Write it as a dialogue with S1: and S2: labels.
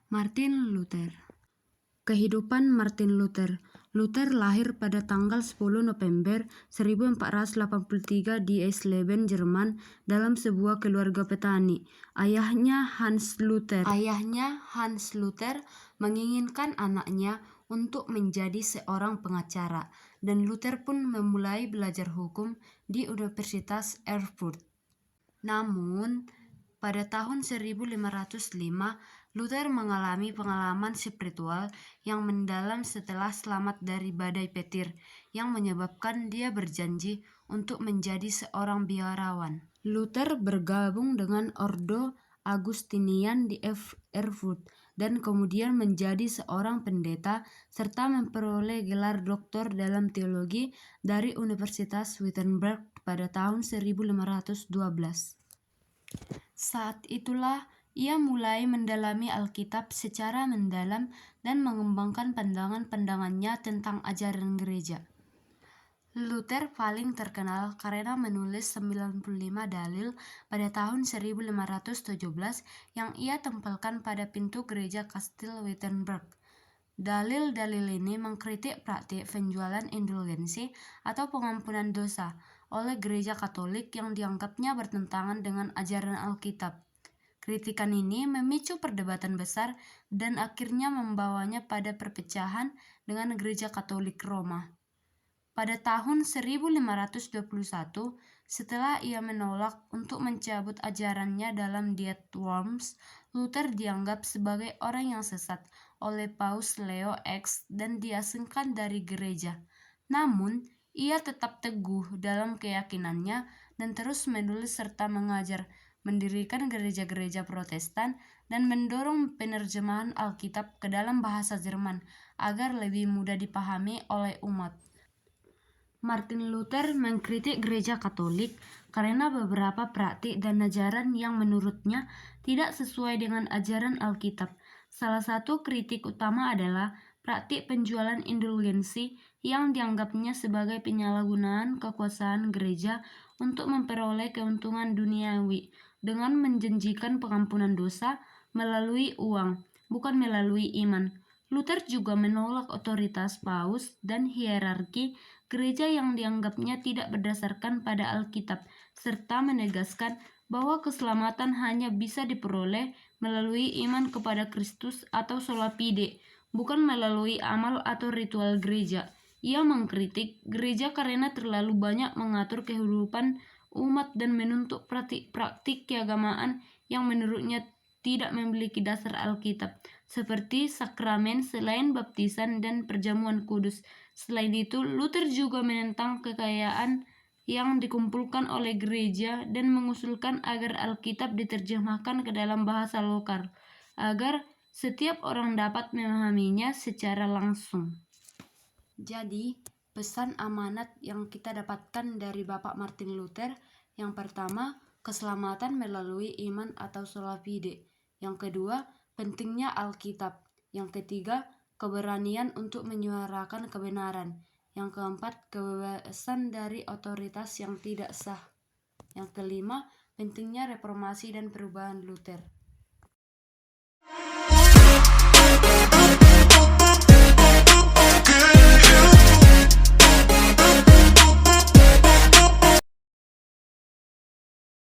S1: Martin Luther. Kehidupan Martin Luther. Luther lahir pada tanggal 10 November 1483 di Eisleben, Jerman, dalam sebuah keluarga petani. Ayahnya Hans Luther menginginkan anaknya untuk menjadi seorang pengacara, dan Luther pun memulai belajar hukum di Universitas Erfurt. Namun, pada tahun 1505, Luther mengalami pengalaman spiritual yang mendalam setelah selamat dari badai petir, yang menyebabkan dia berjanji untuk menjadi seorang biarawan. Luther bergabung dengan Ordo Agustinian di Erfurt dan kemudian menjadi seorang pendeta serta memperoleh gelar doktor dalam teologi dari Universitas Wittenberg pada tahun 1512. Saat itulah ia mulai mendalami Alkitab secara mendalam dan mengembangkan pandangan-pandangannya tentang ajaran gereja. Luther paling terkenal karena menulis 95 dalil pada tahun 1517 yang ia tempelkan pada pintu gereja Kastil Wittenberg. Dalil-dalil ini mengkritik praktik penjualan indulgensi atau pengampunan dosa oleh gereja Katolik yang dianggapnya bertentangan dengan ajaran Alkitab. Kritikan ini memicu perdebatan besar dan akhirnya membawanya pada perpecahan dengan gereja Katolik Roma. Pada tahun 1521, setelah ia menolak untuk mencabut ajarannya dalam Diet Worms, Luther dianggap sebagai orang yang sesat oleh Paus Leo X dan diasingkan dari gereja. Namun, ia tetap teguh dalam keyakinannya dan terus menulis serta mengajar, mendirikan gereja-gereja Protestan, dan mendorong penerjemahan Alkitab ke dalam bahasa Jerman agar lebih mudah dipahami oleh umat. Martin Luther mengkritik gereja Katolik karena beberapa praktik dan ajaran yang menurutnya tidak sesuai dengan ajaran Alkitab. Salah satu kritik utama adalah praktik penjualan indulgensi yang dianggapnya sebagai penyalahgunaan kekuasaan gereja untuk memperoleh keuntungan duniawi dengan menjanjikan pengampunan dosa melalui uang, bukan melalui iman. Luther juga menolak otoritas paus dan hierarki gereja yang dianggapnya tidak berdasarkan pada Alkitab, serta menegaskan bahwa keselamatan hanya bisa diperoleh melalui iman kepada Kristus atau sola fide, bukan melalui amal atau ritual gereja. Ia mengkritik gereja karena terlalu banyak mengatur kehidupan umat dan menuntut praktik keagamaan yang menurutnya tidak memiliki dasar Alkitab, seperti sakramen selain baptisan dan perjamuan kudus. Selain itu, Luther juga menentang kekayaan yang dikumpulkan oleh gereja dan mengusulkan agar Alkitab diterjemahkan ke dalam bahasa lokal, agar setiap orang dapat memahaminya secara langsung. Jadi, pesan amanat yang kita dapatkan dari Bapak Martin Luther, yang pertama, keselamatan melalui iman atau sola fide. Yang kedua, pentingnya Alkitab. Yang ketiga, keberanian untuk menyuarakan kebenaran. Yang keempat, kebebasan dari otoritas yang tidak sah. Yang kelima, pentingnya reformasi dan perubahan Luther.